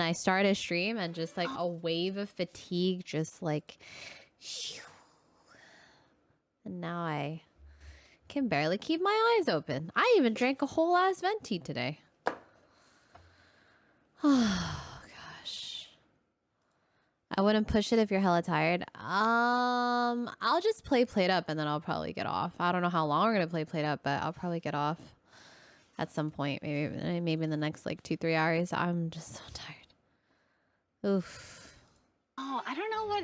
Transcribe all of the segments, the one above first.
then I start a stream and just like a wave of fatigue just like... And now I can barely keep my eyes open. I even drank a whole ass venti today. Oh gosh. I wouldn't push it if you're hella tired. I'll just play Played Up and then I'll probably get off. I don't know how long we're gonna play Played Up, but I'll probably get off at some point. Maybe in the next like 2-3 hours. I'm just so tired. Oof. Oh, I don't know what.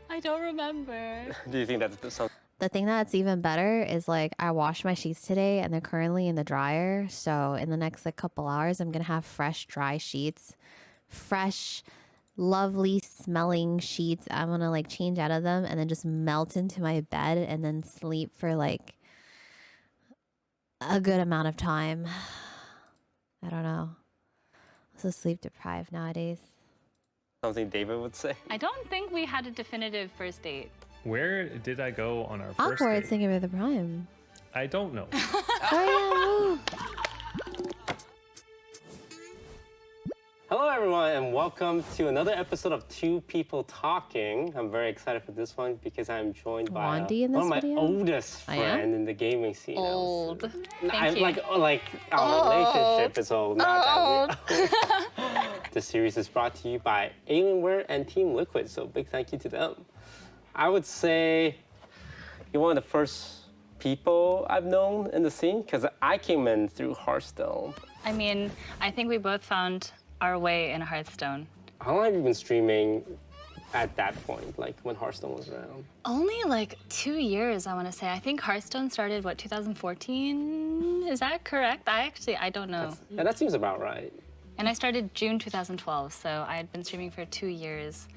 I don't remember. Do you think that's something? The thing that's even better is like I washed my sheets today and they're currently in the dryer. So in the next like couple hours, I'm gonna have fresh, dry sheets, fresh, lovely smelling sheets. I'm gonna like change out of them and then just melt into my bed and then sleep for like a good amount of time. I don't know. I'm so sleep deprived nowadays. Something David would say. I don't think we had a definitive first date. Where did I go on our first Awkward date? thinking of the prime. I don't know. Oh, yeah. Hello everyone and welcome to another episode of Two People Talking. I'm very excited for this one because I'm joined by Wendy in this one of my video? oldest friend in the gaming scene. Old. I'm you. like our relationship is old, not that old. The series is brought to you by Alienware and teamliquid, so big thank you to them. I would say you're one of the first people I've known in the scene because I came in through Hearthstone. I mean, I think we both found our way in Hearthstone. How long have you been streaming at that point, like when Hearthstone was around? Only like 2 years, I want to say. I think Hearthstone started, what, 2014? Is that correct? I don't know. Yeah, that seems about right. And I started June 2012, so I had been streaming for 2 years.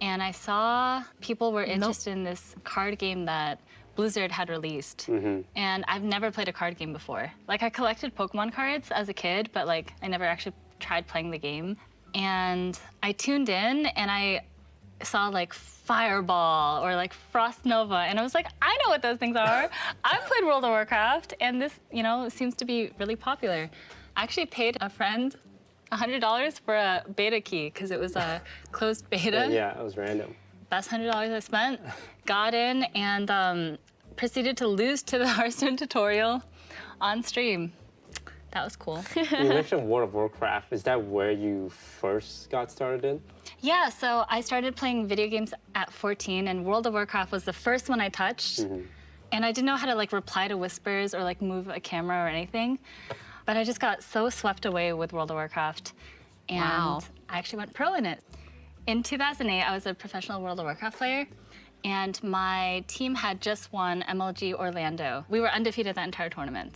And I saw people were interested in this card game that Blizzard had released. And I've never played a card game before. Like, I collected Pokemon cards as a kid, but like, I never actually tried playing the game. And I tuned in and I saw like Fireball or like Frost Nova, and I was like, I know what those things are. I played World of Warcraft, and this, you know, seems to be really popular. I actually paid a friend $100 for a beta key because it was a closed beta. Yeah, it was random. Best $100 I spent. Got in and proceeded to lose to the Hearthstone tutorial on stream. That was cool. You mentioned World of Warcraft. Is that where you first got started in? Yeah, so I started playing video games at 14, and World of Warcraft was the first one I touched. And I didn't know how to like reply to whispers or like move a camera or anything. But I just got so swept away with World of Warcraft. And I actually went pro in it. In 2008, I was a professional World of Warcraft player, and my team had just won MLG Orlando. We were undefeated that entire tournament.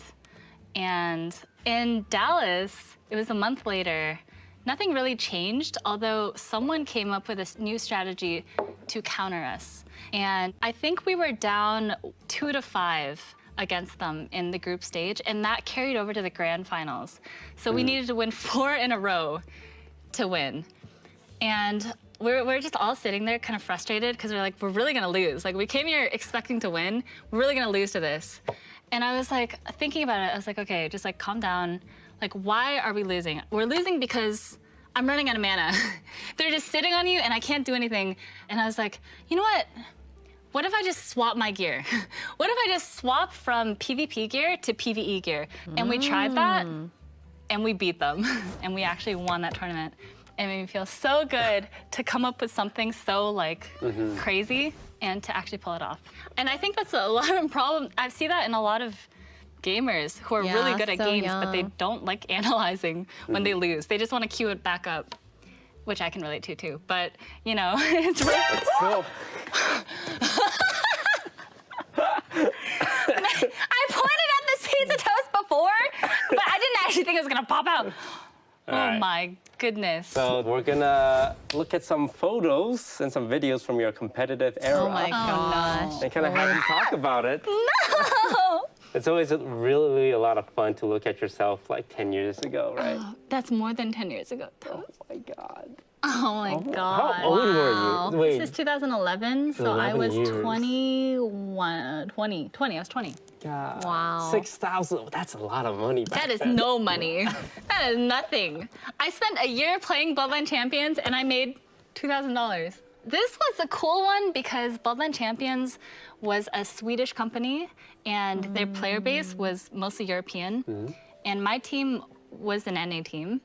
And in Dallas, it was a month later, nothing really changed, although someone came up with a new strategy to counter us. And I think we were down 2-5 against them in the group stage, and that carried over to the grand finals. So we needed to win 4 in a row to win. And we're just all sitting there kind of frustrated because we're like, we're really gonna lose. Like, we came here expecting to win, we're really gonna lose to this. And I was like, thinking about it, I was like, okay, just like calm down. Like, why are we losing? We're losing because I'm running out of mana. They're just sitting on you and I can't do anything. And I was like, you know what? What if I just swap my gear? What if I just swap from PvP gear to PvE gear? And we tried that and we beat them. And we actually won that tournament. It made me feel so good to come up with something so like crazy and to actually pull it off. And I think that's a lot of problem. I see that in a lot of gamers who are really good at games, but they don't like analyzing when they lose. They just want to queue it back up, which I can relate to too. But you know, it's really Cool. I pointed at this pizza toast before, but I didn't actually think it was gonna pop out. Oh my goodness. So we're gonna look at some photos and some videos from your competitive era. Oh my gosh. And kind of have you talk about it. No! It's always really a lot of fun to look at yourself like 10 years ago, right? That's more than 10 years ago. Oh my God. Oh my God. How old were you? Wait, This is 2011, so I was 21. 20. I was 20. God. Wow. 6,000. That's a lot of money back That is then. no money. That is nothing. I spent a year playing Bloodline Champions and I made $2,000. This was a cool one because Bloodline Champions was a Swedish company and their player base was mostly European. And my team was an NA team,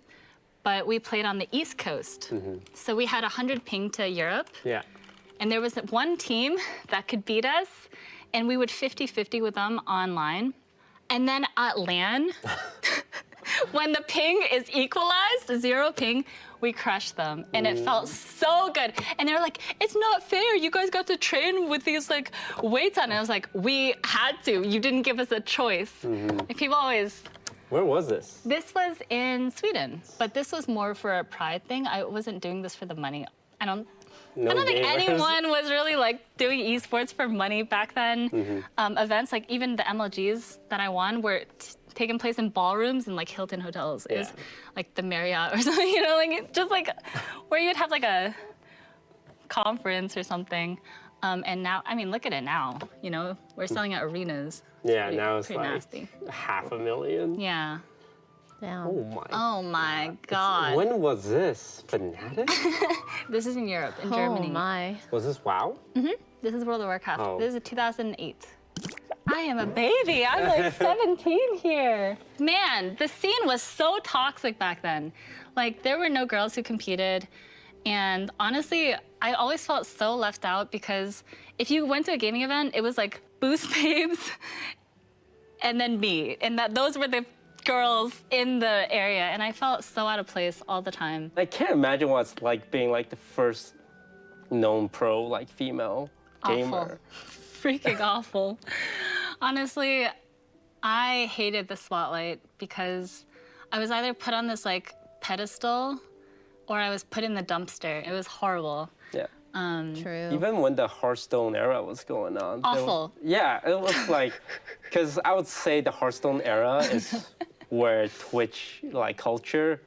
but we played on the East Coast. So we had 100 ping to Europe. Yeah. And there was one team that could beat us, and we would 50-50 with them online. And then at LAN, when the ping is equalized, 0 ping, we crushed them. And it felt so good. And they were like, it's not fair. You guys got to train with these like weights on. And I was like, we had to. You didn't give us a choice. Like, people always... Where was this? This was in Sweden, but this was more for a pride thing. I wasn't doing this for the money. I don't think anyone was really like doing esports for money back then. Events like even the MLGs that I won were taking place in ballrooms and like Hilton hotels. It was like the Marriott or something, you know, like just like where you'd have like a conference or something. And now, I mean, look at it now. You know, we're selling at arenas. Yeah, now it's pretty like nasty. $500,000. Yeah. Damn. Oh my. Oh my God. When was this? Fnatic? This is in Europe, in Oh Germany. my. Was this WoW? This is World of Warcraft. Oh. This is 2008. I am a baby. I'm like 17 here. Man, the scene was so toxic back then. Like, there were no girls who competed. And honestly, I always felt so left out because if you went to a gaming event, it was like Boost Babes and then me. And those were the girls in the area. And I felt so out of place all the time. I can't imagine what it's like being like the first known pro, like female gamer. Awful. Freaking awful. Honestly, I hated the spotlight because I was either put on this like pedestal or I was put in the dumpster. It was horrible. Yeah. True. Even when the Hearthstone era was going on. Awful. It was like, because I would say the Hearthstone era is where Twitch like culture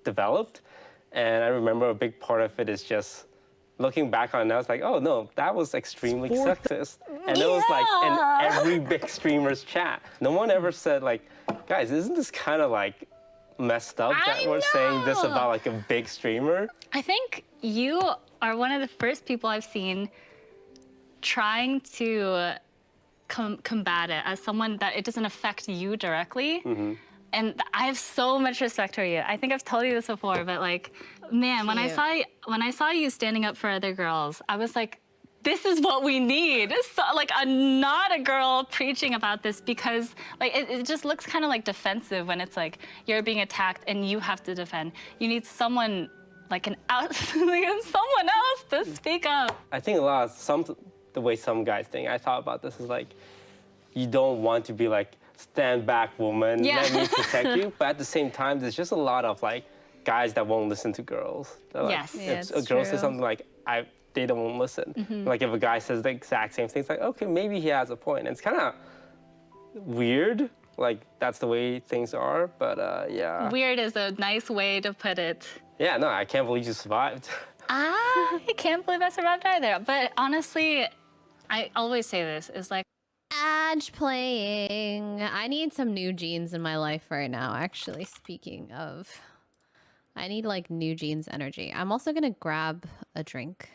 developed. And I remember a big part of it is just looking back on it, I was like, oh no, that was extremely sexist. And it was like in every big streamer's chat. No one ever said like, guys, isn't this kind of like messed up that we're saying this about like a big streamer? I think you are one of the first people I've seen trying to combat it as someone that it doesn't affect you directly. And I have so much respect for you. I think I've told you this before, but like, man, when I saw you standing up for other girls, I was like, this is what we need. So, like, not a girl preaching about this because like it just looks kind of like defensive when it's like you're being attacked and you have to defend. You need someone like someone else to speak up. I think a lot of the way some guys think, I thought about this is like, you don't want to be like, stand back, woman, let me protect you. But at the same time, there's just a lot of like guys that won't listen to girls. They're like, Yes. Yeah, if a it's girl true. says something like, they don't listen. Like if a guy says the exact same thing, it's like, okay, maybe he has a point. And it's kind of weird. Like that's the way things are, but yeah. Weird is a nice way to put it. Yeah, no, I can't believe you survived. I can't believe I survived either. But honestly, I always say this, is like, Edge playing. I need some new jeans in my life right now, actually, speaking of. I need like new jeans energy. I'm also gonna grab a drink.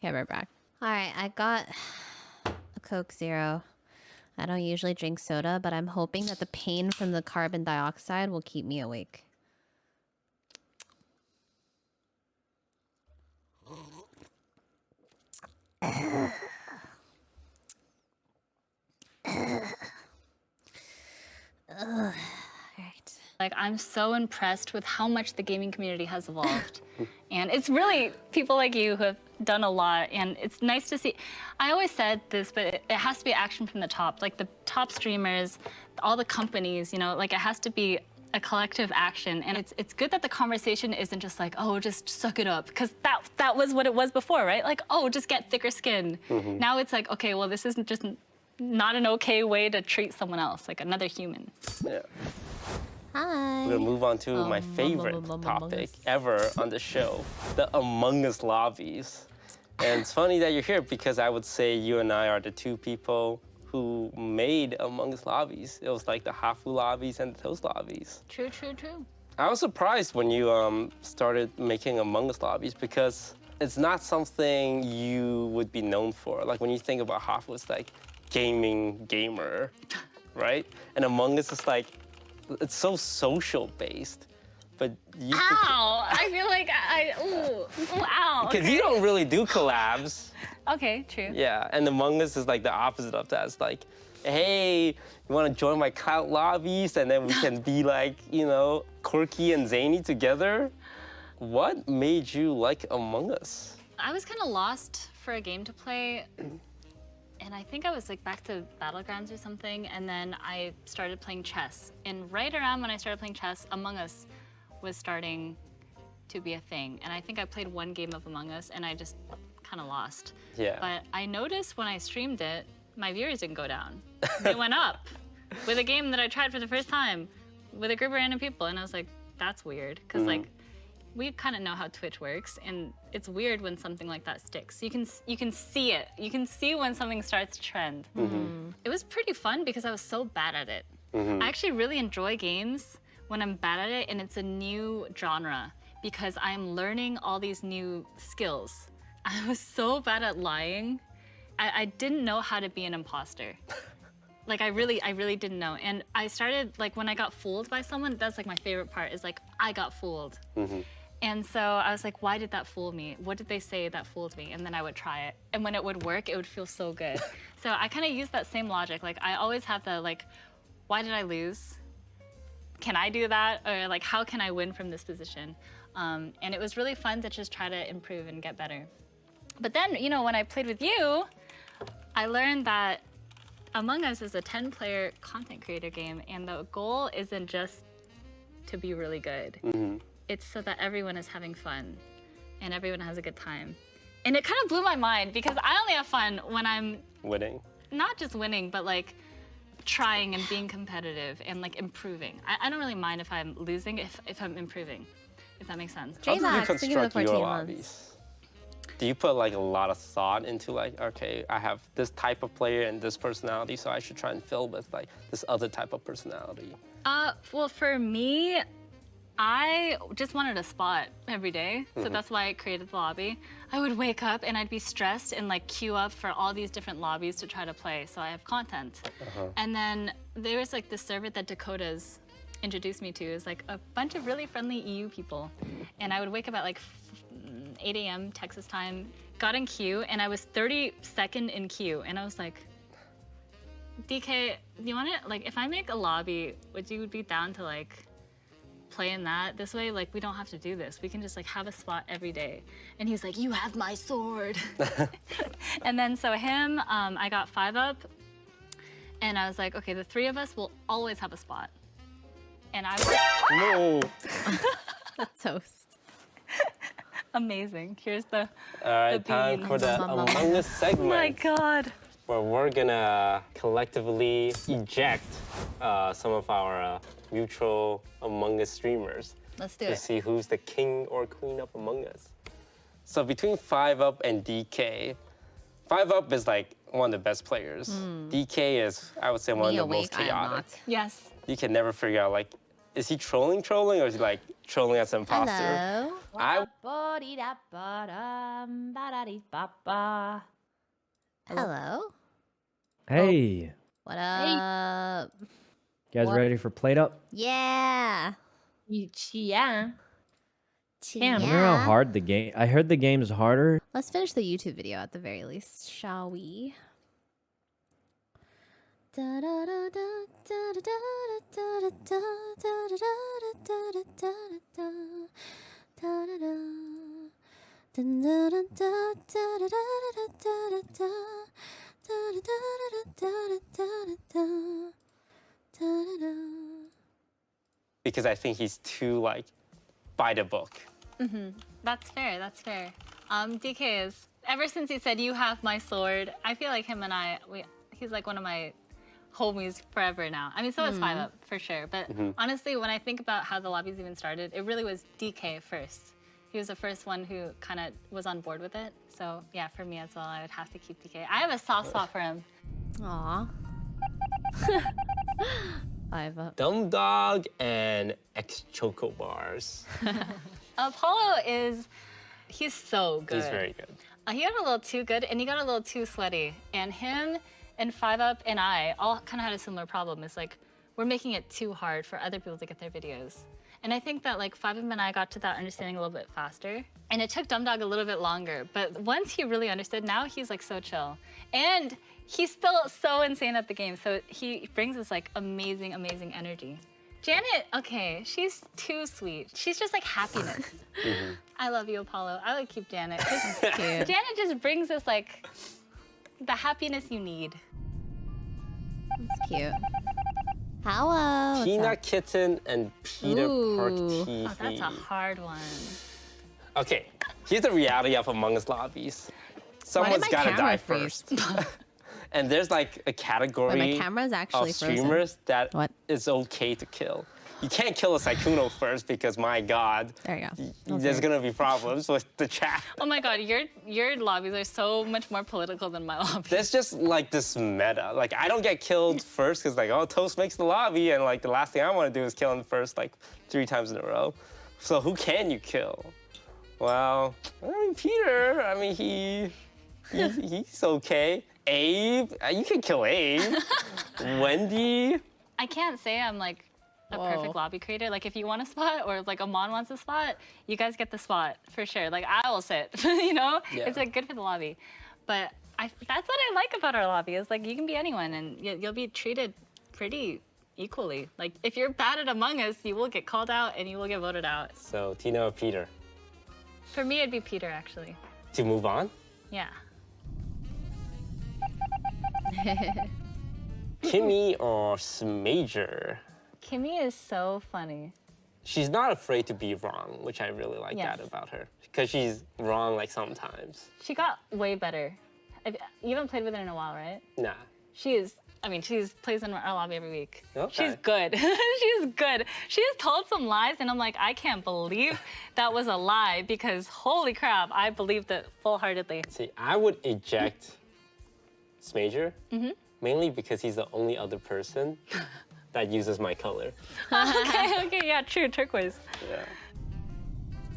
Okay, right back. Alright, I got a Coke Zero. I don't usually drink soda, but I'm hoping that the pain from the carbon dioxide will keep me awake. Alright. Like, I'm so impressed with how much the gaming community has evolved. And it's really people like you who have done a lot, and it's nice to see. I always said this, but it has to be action from the top. Like, the top streamers, all the companies, you know, like, it has to be a collective action. And it's good that the conversation isn't just like, oh, just suck it up. Because that was what it was before, right? Like, oh, just get thicker skin. Now it's like, okay, well, this isn't just not an okay way to treat someone else, like another human. Yeah. Hi. We're gonna move on to my favorite topic ever on the show, the Among Us lobbies. And it's funny that you're here because I would say you and I are the two people who made Among Us lobbies. It was like the Hafu lobbies and the Toast lobbies. True, true, true. I was surprised when you started making Among Us lobbies because it's not something you would be known for. Like when you think about Hafu, it's like gaming gamer, right? And Among Us is like, it's so social based. But you Ow! I feel like ow. Because you don't really do collabs. Okay, true. Yeah, and Among Us is like the opposite of that. It's like, hey, you want to join my clout lobbies and then we can be like, you know, quirky and zany together? What made you like Among Us? I was kind of lost for a game to play. And I think I was like back to Battlegrounds or something. And then I started playing chess. And right around when I started playing chess, Among Us was starting to be a thing. And I think I played one game of Among Us and I just kind of lost. Yeah. But I noticed when I streamed it, my viewers didn't go down. They went up with a game that I tried for the first time with a group of random people. And I was like, that's weird. Because like, we kind of know how Twitch works, and it's weird when something like that sticks. You can see it. You can see when something starts to trend. It was pretty fun because I was so bad at it. I actually really enjoy games when I'm bad at it and it's a new genre because I'm learning all these new skills. I was so bad at lying. I didn't know how to be an imposter. Like I really didn't know. And I started, like when I got fooled by someone, that's like my favorite part is like, I got fooled. And so I was like, why did that fool me? What did they say that fooled me? And then I would try it. And when it would work, it would feel so good. So I kind of use that same logic. Like I always have the like, why did I lose? Can I do that? Or like, how can I win from this position? And it was really fun to just try to improve and get better. But then, you know, when I played with you, I learned that Among Us is a 10-player content creator game, and the goal isn't just to be really good. It's so that everyone is having fun and everyone has a good time. And it kind of blew my mind because I only have fun when I'm Winning. Not just winning, but like trying and being competitive and like improving. I don't really mind if I'm losing, if I'm improving, if that makes sense. How do you J-Max, thank you for the construct your 14 months. lobbies? Do you put like a lot of thought into like, okay, I have this type of player and this personality, so I should try and fill with like this other type of personality? Well, for me, I just wanted a spot every day, so that's why I created the lobby. I would wake up and I'd be stressed and like queue up for all these different lobbies to try to play, so I have content. And then there was like this server that Dakota's introduced me to. Is like a bunch of really friendly EU people, and I would wake up at like 8 a.m. Texas time, got in queue, and I was 32nd in queue, and I was like, DK, do you want to, like, if I make a lobby, would you be down to like play in that? This way, like, we don't have to do this. We can just like have a spot every day. And he's like, you have my sword. And then so him, I got 5 up, and I was like, okay, the 3 of us will always have a spot. And I was No. Toast. amazing. Here's the All right, time beans. for the Among Us segment. Oh my God. Where we're gonna collectively eject some of our mutual Among Us streamers Let's do to it. see who's the king or queen of Among Us. So between 5UP and DK, 5UP is like one of the best players. DK is, I would say, one Me of the most awake, I am chaotic. not. Yes. You can never figure out, like, is he trolling, or is he like trolling as an imposter? Hello. I Hello. Hey, What up? you guys What? ready for Plate Up? Yeah. Yeah. Yeah. I wonder how hard the game. I heard the game's harder. Let's finish the YouTube video at the very least, shall we? because I think he's too like by the book. That's fair. That's fair. DK is, ever since he said, you have my sword, I feel like him and I, he's like one of my homies forever now. I mean, so is 5UP for sure. But honestly, when I think about how the lobbies even started, it really was DK first. He was the first one who kind of was on board with it. So yeah, for me as well, I would have to keep DK. I have a soft spot for him. Aw. Tifa. Dumb Dog and X Choco Bars. Apollo he's so good. He's very good. He got a little too good and he got a little too sweaty. And him and 5UP and I all kind of had a similar problem. It's like, we're making it too hard for other people to get their videos. And I think that like 5UP and I got to that understanding a little bit faster. And it took Dumb Dog a little bit longer. But once he really understood, now he's like so chill. And he's still so insane at the game. So he brings this like amazing, amazing energy. Janet, okay, she's too sweet. She's just like happiness. I love you, Apollo. I would keep Janet. Cute. Janet just brings us like the happiness you need. That's cute. Hello. Tina Kitten and Peter Park TV. Oh, that's a hard one. Okay, here's the reality of Among Us lobbies. Someone's my gotta camera die freeze? first. And there's like a category Wait, my camera's actually of streamers that What? is okay to kill. You can't kill a Sykkuno first because, my God, There you go. there's gonna be problems with the chat. Oh my God, your lobbies are so much more political than my lobby. There's just like this meta. Like, I don't get killed first because like, oh, Toast makes the lobby, and like the last thing I want to do is kill him first like 3 times in a row. So who can you kill? Well, I mean, Peter. I mean, he's okay. Abe, you can kill Abe. Wendy. I can't say I'm like a perfect lobby creator. Like if you want a spot or like Amon wants a spot, you guys get the spot for sure. Like I will sit, you know? Yeah. It's like good for the lobby. But that's what I like about our lobby is like you can be anyone and you'll be treated pretty equally. Like if you're bad at Among Us, you will get called out and you will get voted out. So Tina or Peter? For me, it'd be Peter actually. To move on? Yeah. Kimmy or Smager? Kimmy is so funny. She's not afraid to be wrong, which I really like Yes. that about her. Because she's wrong like sometimes. She got way better. You haven't played with her in a while, right? Nah. She plays in our lobby every week. Okay. She's good. She's good. She has told some lies, and I'm like, I can't believe that was a lie because holy crap, I believed it full-heartedly. See, I would eject Smager, mainly because he's the only other person that uses my color. Okay, yeah, true, turquoise. Yeah.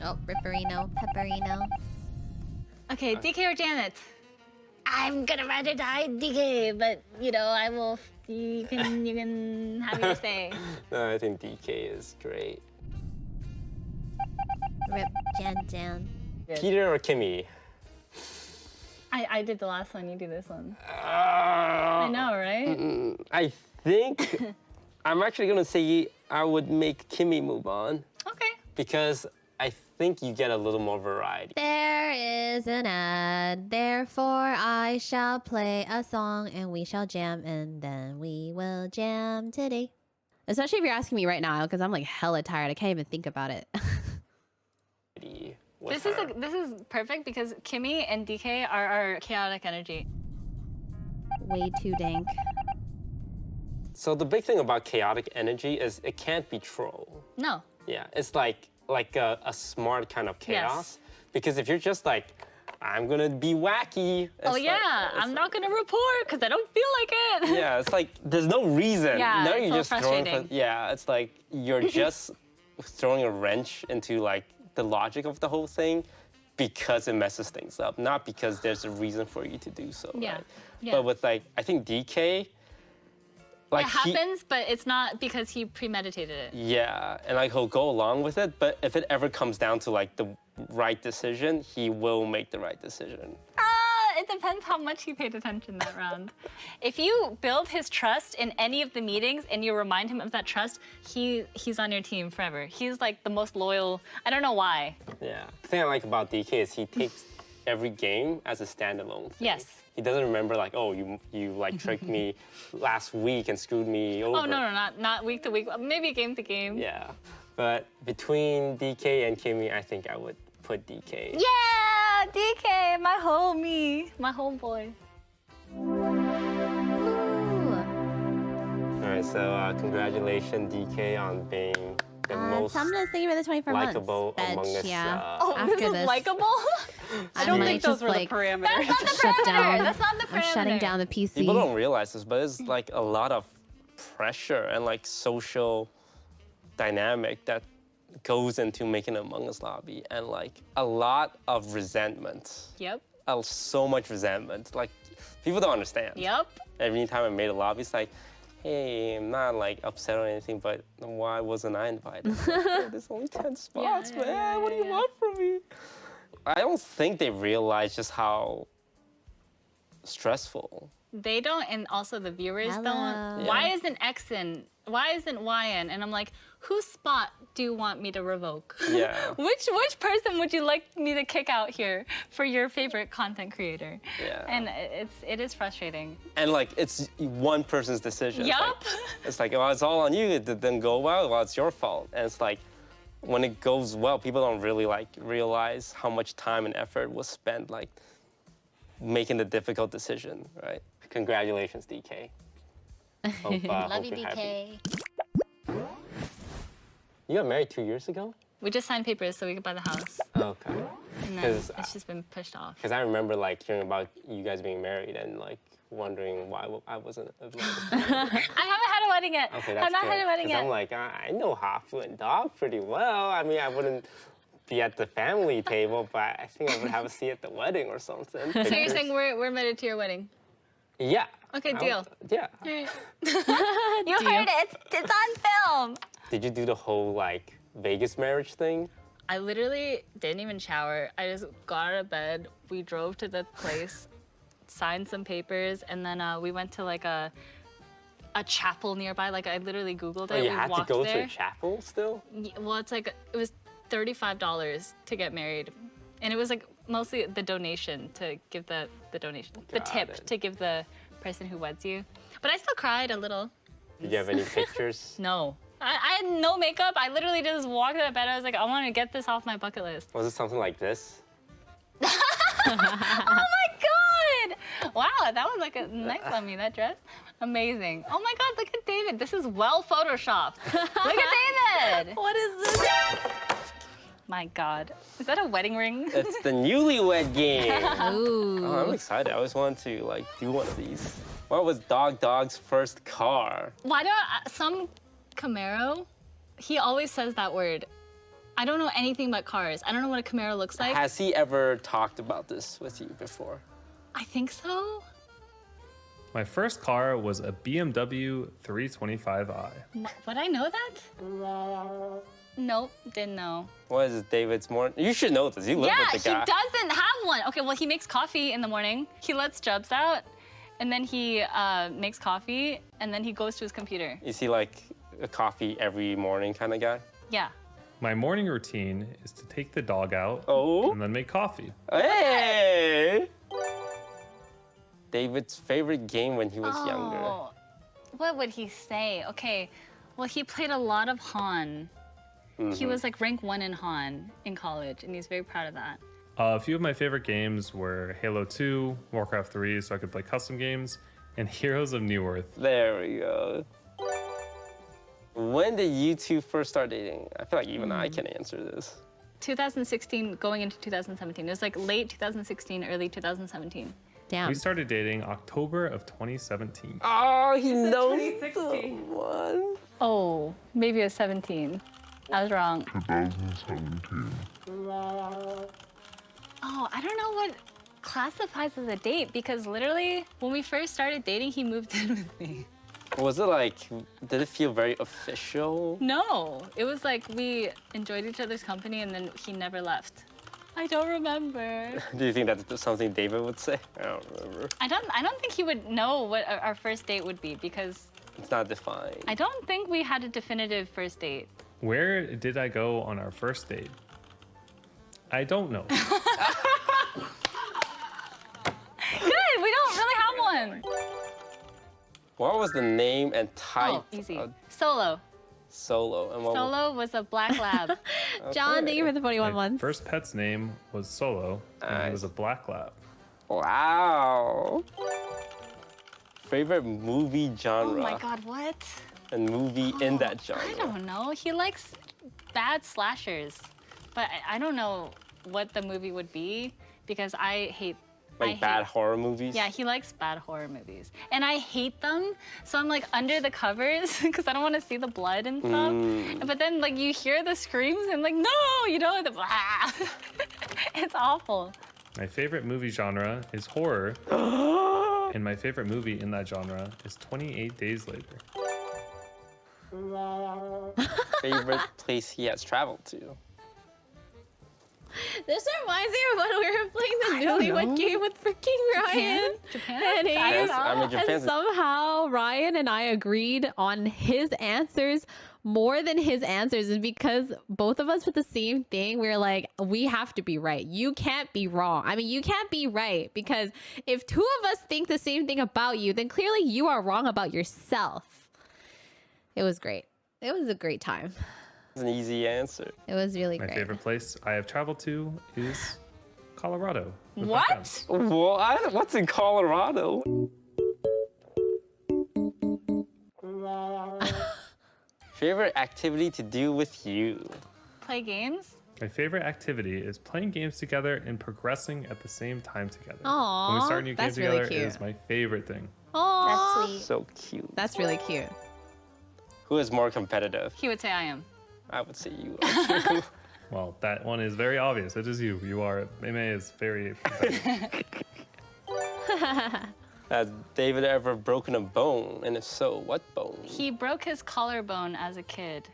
Oh, Ripperino, Pepperino. Okay, DK or Janet? I'm gonna rather die DK, but you know, I will. You can have your say. No, I think DK is great. Rip Jan. Peter or Kimmy? I did the last one. You do this one. I know, right? I think I'm actually gonna say I would make Kimmy move on Okay. because I think you get a little more variety. There is an ad, therefore I shall play a song and we shall jam and then we will jam today. Especially if you're asking me right now because I'm like hella tired. I can't even think about it. with This her. is perfect because Kimmy and DK are our chaotic energy. Way too dank. So the big thing about chaotic energy is it can't be troll. No. Yeah, it's like a smart kind of chaos. Because if you're just like, I'm gonna be wacky. Oh yeah, I'm not gonna report because I don't feel like it. Yeah, it's like there's no reason. Yeah, now it's you're so just throwing. frustrating. Yeah, it's like you're just throwing a wrench into like the logic of the whole thing because it messes things up, not because there's a reason for you to do so. Yeah, Right? yeah. But with like, I think DK. Like It happens, but it's not because he premeditated it. Yeah, and like he'll go along with it, but if it ever comes down to like the right decision, he will make the right decision. It depends how much he paid attention that round. If you build his trust in any of the meetings and you remind him of that trust, he's on your team forever. He's like the most loyal. I don't know why. Yeah. The thing I like about DK is he takes every game as a standalone thing. Yes. He doesn't remember like, oh, you like tricked me last week and screwed me over. Oh no, not week to week. Maybe game to game. Yeah. But between DK and Kimmy, I think I would put DK. Yeah, DK, my homie, my homeboy. All right, so congratulations, DK, on being the most Tumnus, thank you for the 24 likable months. Among Us. Yeah. This is this, likable? I don't think those were like, the parameters. That's not the shut parameter. down. That's not the parameter. I'm shutting down the PC. People don't realize this, but it's like a lot of pressure and like social dynamic that goes into making an Among Us lobby, and like a lot of resentment. Yep. So much resentment. Like people don't understand. Yep. Every time I made a lobby, it's like, hey, I'm not like upset or anything, but why wasn't I invited? Like, "Oh, there's only 10 spots, man. What do you want from me? I don't think they realize just how stressful. They don't, and also the viewers Hello. don't. Yeah. Why isn't X in? Why isn't Y in? And I'm like, whose spot do you want me to revoke? Yeah. Which person would you like me to kick out here for your favorite content creator? Yeah. And it is frustrating. And like it's one person's decision. Yup. It's like, well, it's all on you. It didn't go well. It's your fault. And it's like, when it goes well, people don't really like realize how much time and effort was spent like making the difficult decision, right? Congratulations, DK. Hope, Love you, you're happy. DK. You got married 2 years ago? We just signed papers so we could buy the house. Okay. And then 'Cause, it's just been pushed off. Because I remember like hearing about you guys being married and like wondering why I wasn't invited. I haven't had a wedding yet. Okay, I've that's not good. had a wedding 'Cause yet. I'm like, I know Hafu and Dog pretty well. I mean, I wouldn't be at the family table, but I think I would have a seat at the wedding or something. So you're saying we're invited to your wedding? Yeah. Okay, deal. Yeah. You heard it. It's on film. Did you do the whole like Vegas marriage thing? I literally didn't even shower. I just got out of bed. We drove to the place, signed some papers, and then we went to like a chapel nearby. Like I literally Googled it. Oh, you we had to walked go there. to a chapel still? Well, it's like it was $35 to get married, and it was like mostly the donation to give the donation, the Got tip it. to give the person who weds you. But I still cried a little. Did you have any pictures? No. I had no makeup. I literally just walked out of bed. I was like, I want to get this off my bucket list. Was it something like this? Oh my God! Wow, that was like a nice on me, that dress. Amazing. Oh my God, look at David. This is well photoshopped. Look at David. What is this? My God. Is that a wedding ring? It's the newlywed game. Ooh. Oh, I'm excited. I always wanted to like do one of these. What was Dog's first car? Why don't some Camaro, he always says that word. I don't know anything about cars. I don't know what a Camaro looks like. Has he ever talked about this with you before? I think so. My first car was a BMW 325i. Would I know that? Nope, didn't know. What is it, David's morning? You should know this. You live Yeah, with the he guy. doesn't have one. Okay, well, he makes coffee in the morning. He lets Jubs out, and then he makes coffee, and then he goes to his computer. Is he like a coffee every morning kind of guy? Yeah. My morning routine is to take the dog out Oh. and then make coffee. Hey! David's favorite game when he was younger. Oh, what would he say? Okay, well, he played a lot of Han. He was like rank 1 in Han in college, and he's very proud of that. A few of my favorite games were Halo 2, Warcraft 3, so I could play custom games, and Heroes of New Earth. There we go. When did you two first start dating? I feel like even I can answer this. 2016 going into 2017. It was like late 2016, early 2017. Damn. We started dating October of 2017. Oh, he knows 2016. someone. Oh, maybe it was 17. I was wrong. 2017. Oh, I don't know what classifies as a date, because literally when we first started dating, he moved in with me. Was it like, did it feel very official? No, it was like we enjoyed each other's company and then he never left. I don't remember. Do you think that's something David would say? I don't remember. I don't think he would know what our first date would be, because It's not defined. I don't think we had a definitive first date. Where did I go on our first date? I don't know. Good, we don't really have one. What was the name and type Oh, easy. of Solo. Solo? And what Solo was a black lab. John, thank you for the 41 My months. first pet's name was Solo, and he was a black lab. Wow. Favorite movie Oh genre my God, what? and movie in that genre? I don't know. He likes bad slashers, but I don't know what the movie would be because I hate Bad horror movies? Yeah, he likes bad horror movies. And I hate them, so I'm like under the covers because I don't want to see the blood and stuff. But then like you hear the screams and like, no, you know, the blah. It's awful. My favorite movie genre is horror. And my favorite movie in that genre is 28 Days Later. Favorite place he has traveled to? This reminds me of when we were playing the Newlywed game with freaking Ryan. Japan? And, Yes, I'm in Japan. and somehow Ryan and I agreed on his answers more than his answers. And because both of us put the same thing, we were like, we have to be right. You can't be wrong. I mean, you can't be right because if two of us think the same thing about you, then clearly you are wrong about yourself. It was great. It was a great time. It's an easy answer. It was really My great. favorite place I have traveled to is Colorado. with my What? friends. What? What's in Colorado? Favorite activity to do with you? Play games? My favorite activity is playing games together and progressing at the same time together. Aw, when we start a new game that's really together, it cute. is my favorite thing. Aww. That's sweet. So cute. That's really cute. Who is more competitive? He would say I am. I would say you are. Well, that one is very obvious. It is you. You are. Meme is very competitive. Has David ever broken a bone? And if so, what bone? He broke his collarbone as a kid.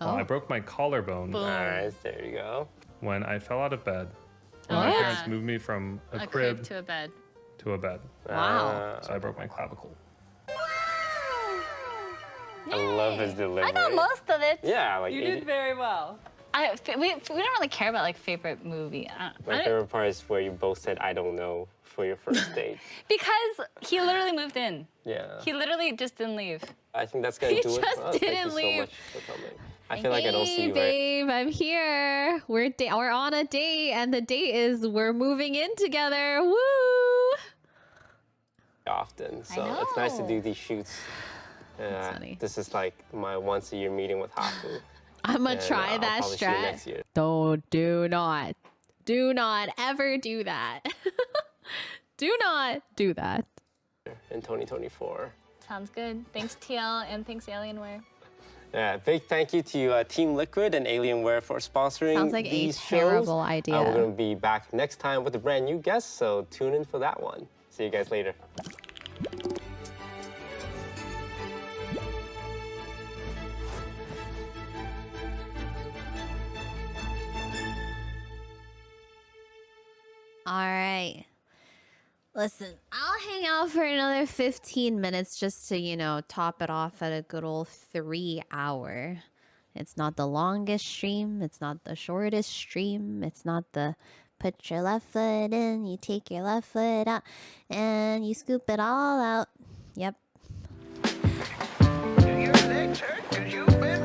Well, I broke my collarbone Boom. Nice, there you go. when I fell out of bed. When Oh, my yeah. parents moved me from a, A crib to a bed. to a bed. Wow. So I broke my clavicle. I love his delivery. I got most of it. Yeah, like You 80 did very well. We don't really care about like favorite movie. My favorite part is where you both said "I don't know" for your first date. Because he literally moved in. Yeah. He literally just didn't leave. I think that's gonna He do it just for us. Thank didn't you leave. so much for coming. I feel like I don't see Hey, you very babe, I'm here. We're on a date, and the date is we're moving in together. Woo! often, so it's nice to know. do these shoots. funny. This is like my once-a-year meeting with Hafu. I'm gonna And, try I'll that probably see you strat. next year. Do not ever do that. Do not do that. In 2024. Sounds good. Thanks, TL, and thanks, Alienware. Yeah, big thank you to Team Liquid and Alienware for sponsoring Sounds like a these terrible shows. idea. We're going to be back next time with a brand new guest, so tune in for that one. See you guys later. All right. Listen, I'll hang out for another 15 minutes just to, top it off at a good old 3 hour. It's not the longest stream. It's not the shortest stream. It's not the put your left foot in, you take your left foot out, and you scoop it all out. Yep. Do your legs hurt? 'Cause you've been